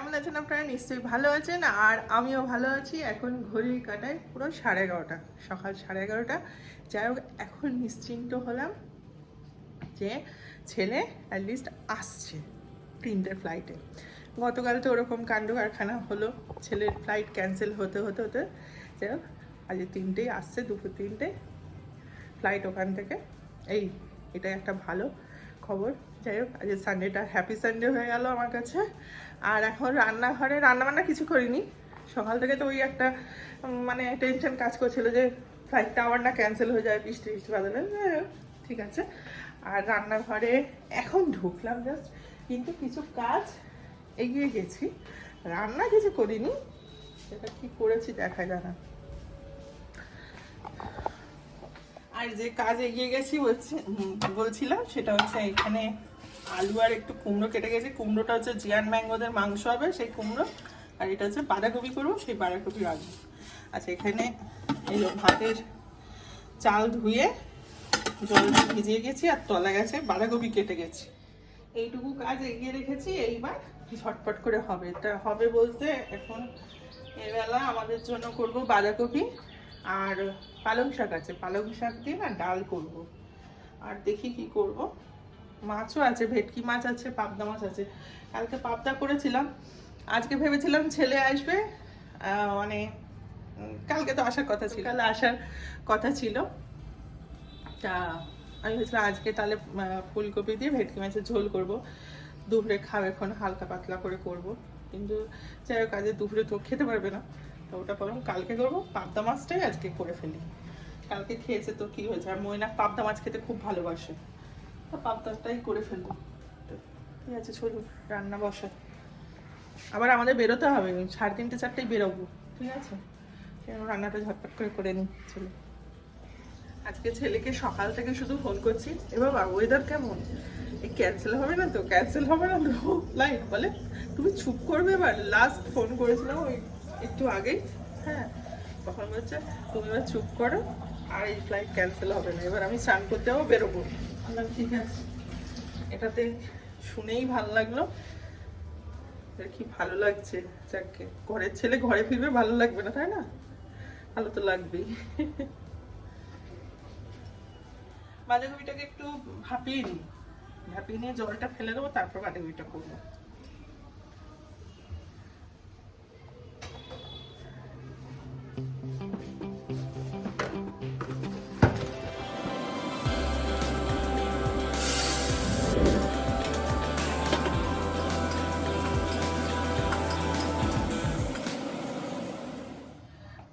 কেমন আছেন আপনারা? নিশ্চয়ই ভালো আছেন, আর আমিও ভালো আছি। এখন ঘড়ির কাঁটায় পুরো 11:30, সকাল 11:30। যাই হোক, এখন নিশ্চিন্ত হলাম যে ছেলে অ্যাটলিস্ট আসছে 3টে ফ্লাইটে। গতকাল তো ওরকম কাণ্ড কারখানা হলো, ছেলের ফ্লাইট ক্যান্সেল হতে হতে হতে যাই হোক আজকে 3টেই আসছে, দুপুর 3টে ফ্লাইট ওখান থেকে। এটা একটা ভালো খবর। যাই হোক, আজকে সানডেটা হ্যাপি সানডে হয়ে গেল আমার কাছে। আর এখন রান্নাঘরে রান্নাবান্না কিছু করিনি, সকাল থেকে তো ওই একটা মানে টেনশন কাজ করছিল যে ফ্লাইটটা আবার না ক্যান্সেল হয়ে যায়, বৃষ্টি বৃষ্টি বাদলে। ঠিক আছে, আর রান্নাঘরে এখন ঢুকলাম জাস্ট, কিন্তু কিছু কাজ এগিয়ে গেছি, রান্না কিছু করিনি। সেটা কি করেছি দেখা যায় না। আর যে কাজ এগিয়ে গেছি বলছিলাম সেটা হচ্ছে এখানে আলু আর একটু কুমড়ো কেটে গেছে। কুমড়োটা হচ্ছে জিয়ান ম্যাঙ্গোদের মাংস হবে সেই কুমড়ো, আর এটা হচ্ছে বাঁধাকপি করবো, সেই বাঁধাকপির আলু। আচ্ছা, এখানে এই ভাতের চাল ধুয়ে জল দিয়ে ভিজিয়ে গেছি, আর তলা গেছে বাঁধাকপি কেটে গেছি। এইটুকু কাজ এগিয়ে রেখেছি, এইবার ঝটপট করে হবে। এটা হবে বলতে এখন এবেলা আমাদের জন্য করব বাঁধাকপি আর পালং শাক আছে, পালং শাক দিয়ে না ডাল করব। আর দেখি কি করব, মাছও আছে, ভেটকি মাছ আছে, পাবদা মাছ আছে। কালকে পাবদা করেছিলাম, আজকে ভেবেছিলাম ছেলে আসবে, মানে কালকে তো আসার কথা ছিল, কাল আসার কথা ছিল। তা আমি ভেবেছিলাম আজকে তাহলে ফুলকপি দিয়ে ভেটকি মাছের ঝোল করব, দুপুরে খাবে এখন হালকা পাতলা করে করব। কিন্তু যাই হোক, আজকে দুপুরে তো খেতে পারবে না, তো ওটা বরং কালকে করবো। পাবদা মাছটাই আজকে করে ফেলি, কালকে খেয়েছে তো কি হয়েছে। আর ময়না পাবদা মাছ খেতে খুব ভালোবাসে, তো পাবদাটাই করে ফেলবো। ঠিক আছে, চলুন রান্না বসা। আবার আমাদের বেরোতে হবে, 3:30 4টায় বেরোবো। ঠিক আছে, রান্নাটা ঝটপট করে নিই। চলো, আজকে ছেলেকে সকাল থেকে শুধু ফোন করছি, এবার ওয়েদার কেমন, এই ক্যান্সেল হবে না তো, ক্যান্সেল হবে না তো ফ্লাইট। বলে তুমি চুপ করবে। এবার লাস্ট ফোন করেছিলাম ওই একটু আগেই, হ্যাঁ, তখন বলছে তুমি এবার চুপ করো, আর এই ফ্লাইট ক্যান্সেল হবে না। এবার আমি স্নান করতে যাবো, বেরোবো। বললাম ঠিক আছে। এটাতে শুনেই ভালো লাগলো, কি ভালো লাগছে। যাকে ঘরের ছেলে ঘরে ফিরবে, ভালো লাগবে না তাই না? ভালো তো লাগবেই। বাঁধাকপিটাকে একটু ভাপিয়ে নিই, ভাপিয়ে নিয়ে জলটা ফেলে দেবো, তারপর বাঁধাকপিটা করবো।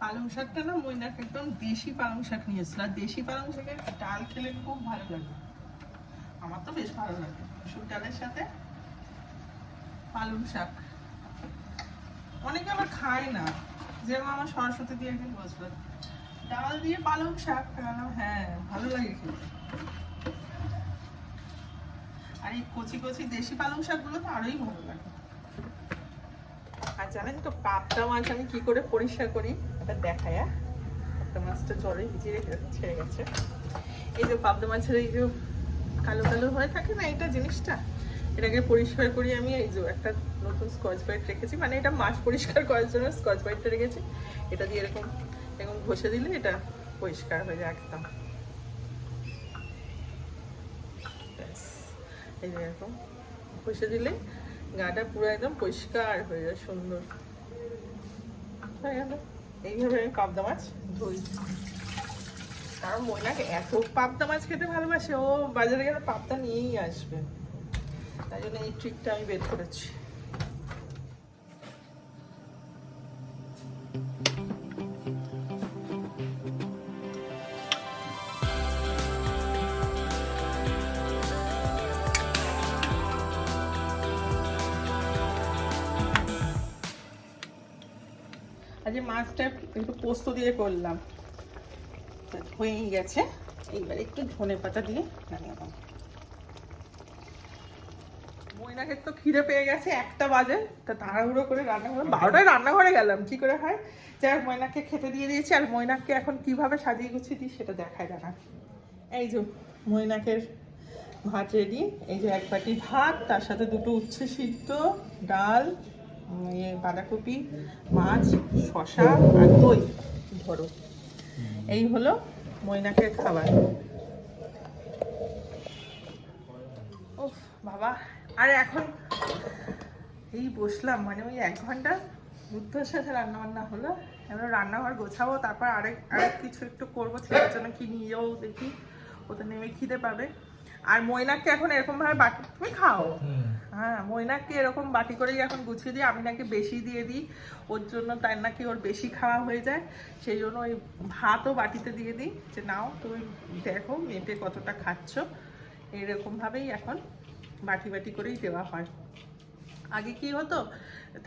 পালং শাকটা না মইনাকে একদম দেশি পালং শাক নিয়ে এসেছিল, আর দেশি পালং শাকের ডাল খেলে খুব ভালো লাগে। আমার তো বেশ ভালো লাগে মুসুর ডালের সাথে পালং শাক। অনেকে আবার খায় না, যেমন আমার সরস্বতী দিয়ে একদিন বসলো ডাল দিয়ে পালং শাক, হ্যাঁ ভালো লাগে খেতে। আর এই কচি কচি দেশি পালং শাকগুলো তো আরোই ভালো লাগে। আর জানেন তো পাবদা মাছ আমি কি করে পরিষ্কার করি, এটা দেখায়। পাবদা মাছটা জলে ভিজিয়ে রেখে ছেড়ে গেছে। এই যে পাবদা মাছের এই যে কালো কালো হয়ে থাকে না এটা জিনিসটা, এটাকে পরিষ্কার করি আমি। এই যে একটা নতুন স্কচ ব্রাইট রেখেছি, মানে এটা মাছ পরিষ্কার করার জন্য স্কচ ব্রাইটটা রেখেছি। এটা দিয়ে এরকম এরকম ঘষে দিলে এটা পরিষ্কার হয়ে যায় একদম। এই যে এরকম ঘষে দিলে গাটা পুরো একদম পরিষ্কার হয়ে যায়, সুন্দর হয়ে গেল। এইভাবে আমি পাবদা মাছ ধুই। কারণ ময়নাকে এত পাবদা মাছ খেতে ভালোবাসে, ও বাজারে গেলে পাবদা নিয়েই আসবে, তাই জন্য এই ট্রিকটা আমি বের করেছি। আজ মাছটা একটু পোস্ত দিয়ে করলাম, হয়েই গেছে। এইবার একটু ধনে পাতা দিয়ে নামাবো। ময়নাকে তো খিদে পেয়ে গেছে, 1টা বাজে, তা তাড়াহুড়ো করে রান্নাঘরে 12টায় রান্নাঘরে গেলাম, কি করে হয়। যাই হোক, ময়নাকে খেতে দিয়ে দিয়েছি। আর ময়নাকে এখন কিভাবে সাজিয়ে গুছিয়ে দিই সেটা দেখায় দেখা। এই যে ময়নাকের ভাত রেডি, এই যে 1 বাটি ভাত, তার সাথে 2টো উচ্ছে সিদ্ধ, ডাল, বাঁধাকপি, মাছ, শসা আর দই ধরো, এই হলো ময়নাকের খাবার। ও বাবা, আর এখন এই বসলাম, মানে ওই 1 ঘন্টা বুদ্ধর সাথে রান্নাবান্না হলো। এবার রান্নাঘর গোছাবো, তারপর আরেক কিছু একটু করবো, ছেলের জন্য কি নিয়ে যাবো দেখি, ও তো নেমে খিদে পাবে। আর ময়নাককে এখন এরকম ভাবে বাটি, তুমি খাও, হ্যাঁ ময়নাককে এরকম বাটি করেই এখন গুছিয়ে দিই। আমি নাকি বেশি দিয়ে দিই, ওর জন্য তাই নাকি ওর বেশি খাওয়া হয়ে যায়, সেই জন্য ওই ভাতও বাটিতে দিয়ে দিই, যে নাও তুমি দেখো মেপে কতটা খাচ্ছ। এরকমভাবেই এখন বাটি বাটি করেই দেওয়া হয়। আগে কি হতো,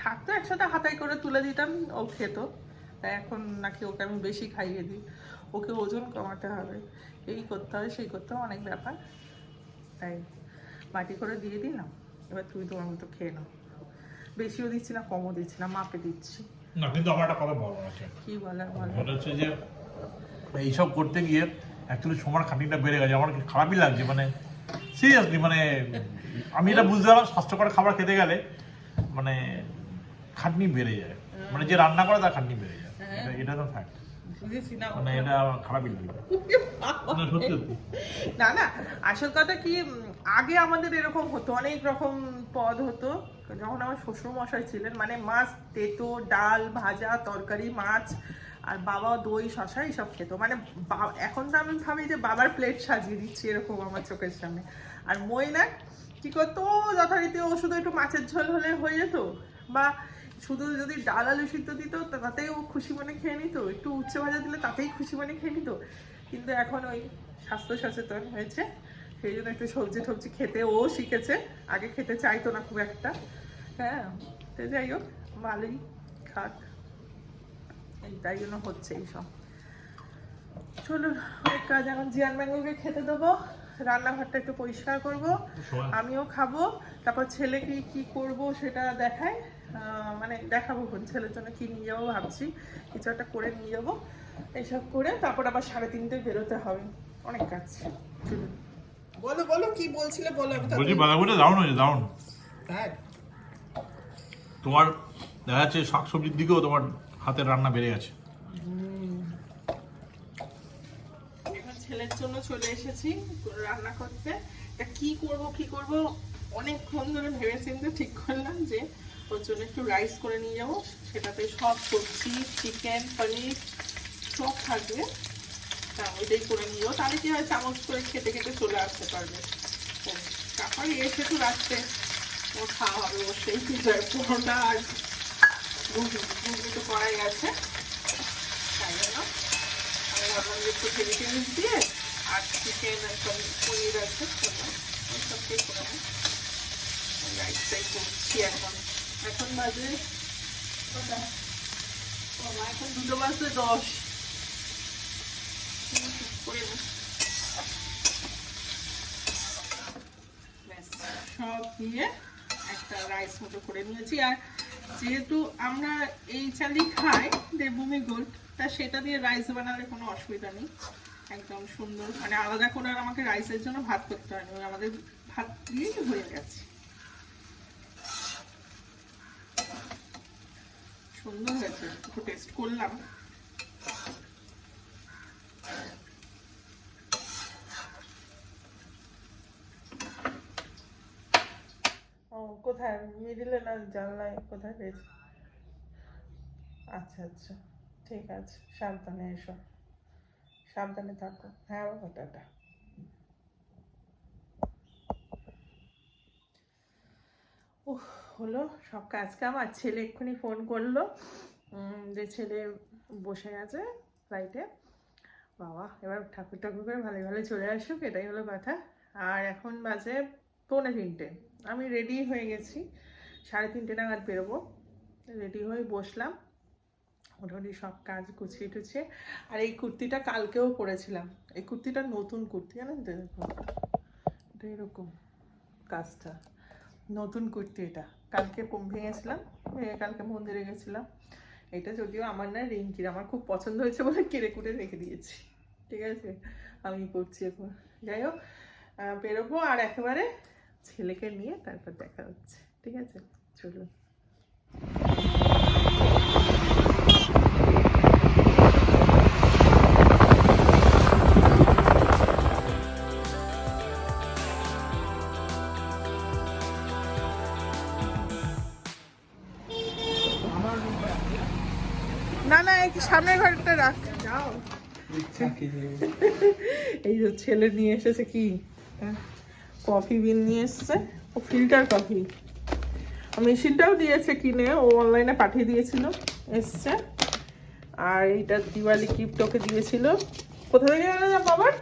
থাকতো একসাথে হাতায় করে তুলে দিতাম, ও খেত। তাই এখন নাকি ওকে আমি বেশি খাইয়ে দিই, ওকে ওজন কমাতে হবে, এই করতে হবে সেই করতে হবে, অনেক ব্যাপার, তাই বাটি করে দিয়ে দিই না। এবার তুই তোমার মতো খেয়ে নাও, বেশিও দিচ্ছি না কমও দিচ্ছি না, মাপে দিচ্ছি। না কিন্তু আমার একটা কথা বলার আছে, কি বলার বলো। সেটা হচ্ছে যে এইসব করতে গিয়ে অ্যাকচুয়ালি সময় খানিকটা বেড়ে গেছে, আমার কি খারাপই লাগছে, মানে সিরিয়াসলি, মানে আমি এটা বুঝতে পারলাম স্বাস্থ্যকর খাবার খেতে গেলে মানে খাটনি বেড়ে যায়, মানে যে রান্না করে তার খাটনি বেড়ে যায়, এটা তো ফ্যাক্ট, মানে এটা খারাপই লাগে না, সত্যি সত্যি। না না, আসল কথা কি, আগে আমাদের এরকম হতো, অনেক রকম পদ হতো যখন আমার শ্বশুর মশাই ছিলেন, মানে মাছ, তেতো, ডাল, ভাজা, তরকারি, মাছ, আর বাবা দই শশা এইসব খেত। মানে এখন তো আমি ভাবি যে বাবার প্লেট সাজিয়ে দিচ্ছি এরকম আমার চোখের সামনে। আর ময়না কি করতো, যথারীতি ও শুধু একটু মাছের ঝোল হলে হয়ে যেত, বা শুধু যদি ডাল আলু সিদ্ধ দিত তাতেই ও খুশি মনে খেয়ে নিত, একটু উচ্ছে ভাজা দিলে তাতেই খুশি মনে খেয়ে নিত। কিন্তু এখন ওই স্বাস্থ্য সচেতন হয়েছে, সেই জন্য একটু সবজি টবজি খেতে ও শিখেছে, আগে খেতে চাইতো না খুব একটা। হ্যাঁ, তো যাই হোক ভালোই খাক, এই তাই জন্য হচ্ছে এইসব। চলুন অনেক কাজ, এখন জিয়ান ম্যাঙ্গোকে খেতে দেবো, রান্নাঘরটা একটু পরিষ্কার করব, আমিও খাবো, তারপর ছেলেকে কি করব সেটা দেখাই, মানে দেখাবো কোন ছেলের জন্য কি নিয়ে যাবো, ভাবছি কিছু একটা করে নিয়ে যাবো। এইসব করে তারপর আবার 3:30টায় বেরোতে হবে, অনেক কাজ। বলো বলো কি বলছিলে বলো। আমি বলছি বাঁধাকপিটা দারুণ হয়েছে, দারুণ। হ্যাঁ, তোমার দেখা যাচ্ছে শাকসবজির দিকেও তোমার হাতের রান্না বেড়ে গেছে। এখন ছেলের জন্য চলে এসেছি রান্না করতে। তা কি করব অনেকক্ষণ ধরে ভেবে চিন্তে ঠিক করলাম যে ওর জন্য একটু রাইস করে নিয়ে যাবো, সেটাতে সব সবজি, চিকেন, পনির সব থাকবে, তা ওইটাই করে নিয়ে যাবো। তাহলে কি হয়, চামচ করে খেতে খেতে চলে আসতে পারবে। তারপরে এসে তো রাখতে ও খাওয়া হবে, ওর সেই পরোটা আর ঘুগনি তো করাই আছে, তাই জন্য আমি ভাবলাম যে একটু ভেজিটেবলস দিয়ে আর চিকেন একদম পনির আছে সবটাই করে রাইসটাই করছি। এখন বাজে এখন 2:10 করে সব দিয়ে একটা রাইস মতো করে নিয়েছি। আর যেহেতু আমরা এই চালই খাই দেবভূমি গোল্ড, তা সেটা দিয়ে রাইস বানালে কোনো অসুবিধা নেই, একদম সুন্দর, মানে আলাদা করে আর আমাকে রাইসের জন্য ভাত করতে হয়নি, আমাদের ভাত দিয়েই হয়ে গেছে, সুন্দর হয়েছে, একটু টেস্ট করলাম। ও কোথায়, মিডিলে না জানলায়, কোথায় পেয়েছি? আচ্ছা আচ্ছা, ঠিক আছে, সাবধানে এসো, সাবধানে থাকো। হ্যাঁ বাবা, টাটা। হলো সব কাজ কাম। আর ছেলে এক্ষুনি ফোন করলো, যে ছেলে বসে আছে ফ্লাইটে, বাবা এবার ঠাকুর ঠাকুর করে ভালো ভালো চলে আসুক, এটাই হলো কথা। আর এখন বাজে 2:45, আমি রেডি হয়ে গেছি, 3:30 নাগাদ বেরোবো, রেডি হয়ে বসলাম, মোটামুটি সব কাজ গুছিয়ে টুছিয়ে। আর এই কুর্তিটা কালকেও পরেছিলাম, এই কুর্তিটা নতুন কুর্তি, জানেন তো, দেখো এটা এরকম কাজটা, নতুন কুর্তি, এটা কালকে ভেঙেছিলাম, ভেঙে কালকে মন্দিরে গেছিলাম। এটা যদিও আমার না, রিঙ্কির, আমার খুব পছন্দ হয়েছে বলে কেড়ে কুটে রেখে দিয়েছি, ঠিক আছে, আমি পরছি এখন। যাই হোক, বেরোবো আর একেবারে ছেলেকে নিয়ে তারপর দেখা হচ্ছে, ঠিক আছে, চলুন। না না এই সামনের ঘরটা রাখ যাও। এই যে ছেলে নিয়ে এসেছে কি কফি বিন নিয়ে এসছে, ও ফিল্টার কফি, মেশিনটাও দিয়েছে কিনে, ও অনলাইনে পাঠিয়ে দিয়েছিল, এসছে। আর এইটা দিওয়ালি গিফট ওকে দিয়েছিল, কোথা থেকে জানা যা বাবার,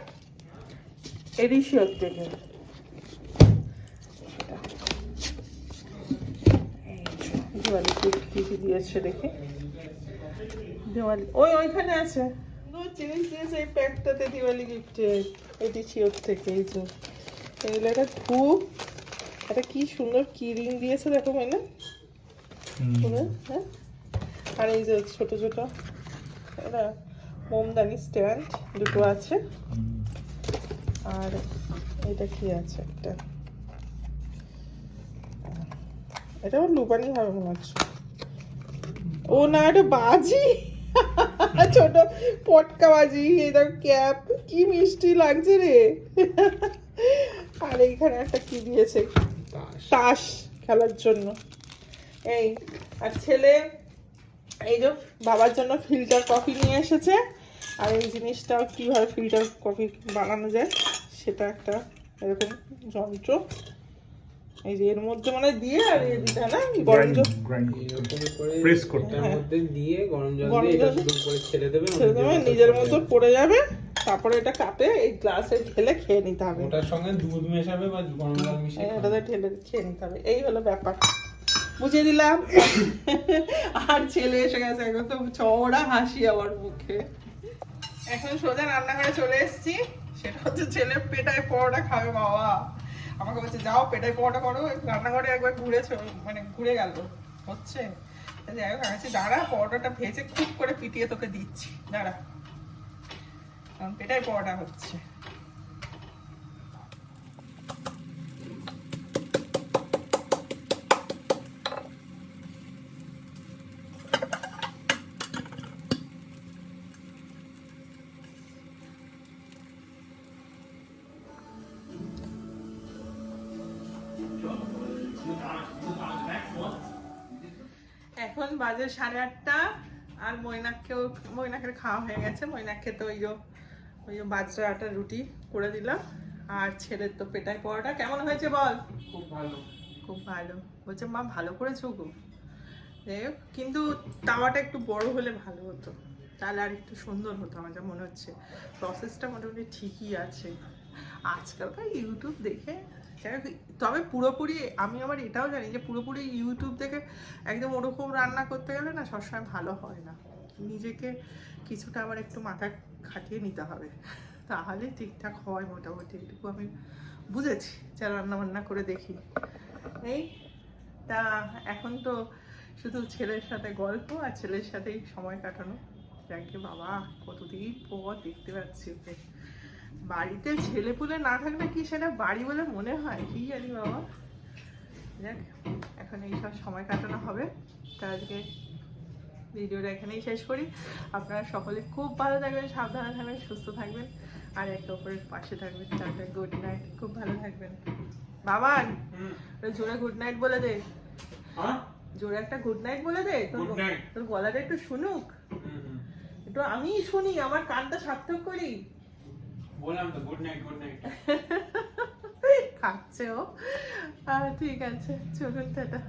এডিশিওর থেকে। দিওয়ালি গিফট কি কি দিয়েছে দেখে, দিওয়ালি ওইখানে আছে জিনিস দিয়েছে এই প্যাকটাতে দিওয়ালি গিফটের, এডিশিওর থেকে। এই যে এইগুলো একটা ধূপ, একটা কি সুন্দর কি রিং দিয়েছে দেখো মানে, হ্যাঁ। আর এই যে ছোট ছোট এটা মোমদানি স্ট্যান্ড দুটো আছে। আর এটা কি আছে একটা, এটা আমার লুবানি হবে মনে হচ্ছে। ও না এটা বাজি, ছোট পটকা বাজি, এটা ক্যাপ, কি মিষ্টি লাগছে রে। আর এইখানে একটা কি দিয়েছে, তাস খেলার জন্য। এই আর ছেলে এই যে বাবার জন্য ফিল্টার কফি নিয়ে এসেছে। আর এই জিনিসটাও কিভাবে ফিল্টার কফি বানানো যায় সেটা একটা এরকম যন্ত্র, এই যে এর মধ্যে মানে দিয়ে আর এই দিটা না গরম জল প্রেস করতে, এর মধ্যে দিয়ে গরম জল দিয়ে এটা শুধু করে ছেড়ে দেবে, নিজের মতো পড়ে যাবে। তারপরে এটা কাটে এই গ্লাসে ঢেলে খেয়ে নিতে হবে। ওটার সঙ্গে দুধ মেশাবে বা গরম জল মিশিয়ে এটাতে ঢেলে খেয়ে নিতে হবে, এই হলো ব্যাপার, বুঝিয়ে দিলাম। আর ছেলে এসে গেছে, এখন তো চওড়া হাসি আমার মুখে। এখন সোজা রান্নাঘরে চলে এসেছি, সেটা হচ্ছে ছেলে পেটায় পরোটা খাবে বাবা। আমাকে বলছে যাও পেটায় পরোটা করো, রান্নাঘরে একবার ঘুরেছে, মানে ঘুরে গেল হচ্ছে। যাই হোক আমি দাঁড়া পরোটাটা ভেজে খুব করে পিটিয়ে তোকে দিচ্ছি, দাঁড়া, কারণ পেটায় পরোটা হচ্ছে। এখন বাজে 8:30 আর মৈনাকের খাওয়া হয়ে গেছে। মৈনাক খেতে ওই যে বাজরা আটার রুটি করে দিলাম। আর ছেলের তো পেটাই পরোটা। কেমন হয়েছে বল? খুব ভালো, খুব ভালো বলছে, মা ভালো করেছো গো। কিন্তু তাওয়াটা একটু বড় হলে ভালো হতো, তাহলে আর একটু সুন্দর হতো। আমার যা মনে হচ্ছে প্রসেসটা মোটামুটি ঠিকই আছে। আজকালকার ইউটিউব দেখে, তবে পুরোপুরি আমি আবার এটাও জানি যে পুরোপুরি ইউটিউব দেখে একদম ওরকম রান্না করতে গেলে না সবসময় ভালো হয় না। নিজেকে কিছুটা আবার একটু মাথা খাটিয়ে নিতে হবে, তাহলে ঠিকঠাক হয় মোটামুটি। এটুকু আমি বুঝেছি যা রান্না বান্না করে দেখি। এই তা এখন তো শুধু ছেলের সাথে গল্প আর ছেলের সাথেই সময় কাটানো। যাকে বাবা কতদিন পর দেখতে পাচ্ছি ওকে। বাড়িতে ছেলেপুলে না থাকলে কি সেটা বাড়ি বলে মনে হয়, কি জানি বাবা। যাক এখন এইসব সময় কাটানো হবে। তা আজকে ভিডিওটা এখানেই শেষ করি। আপনারা সকলে খুব ভালো থাকবেন, সাবধানে থাকবেন, সুস্থ থাকবেন আর একে অপরের পাশে থাকবেন। টাটা, গুড নাইট, খুব ভালো থাকবেন। বাবান জোরে গুড নাইট বলে দে, জোরে একটা গুড নাইট বলে দে। তোর গলাটা একটু শুনুক, একটু আমি শুনি, আমার কানটা সার্থক করি। বললাম তো গুড নাইট, গুড নাইট। খাচ্ছে ও। ঠিক আছে, চলুন টাটা।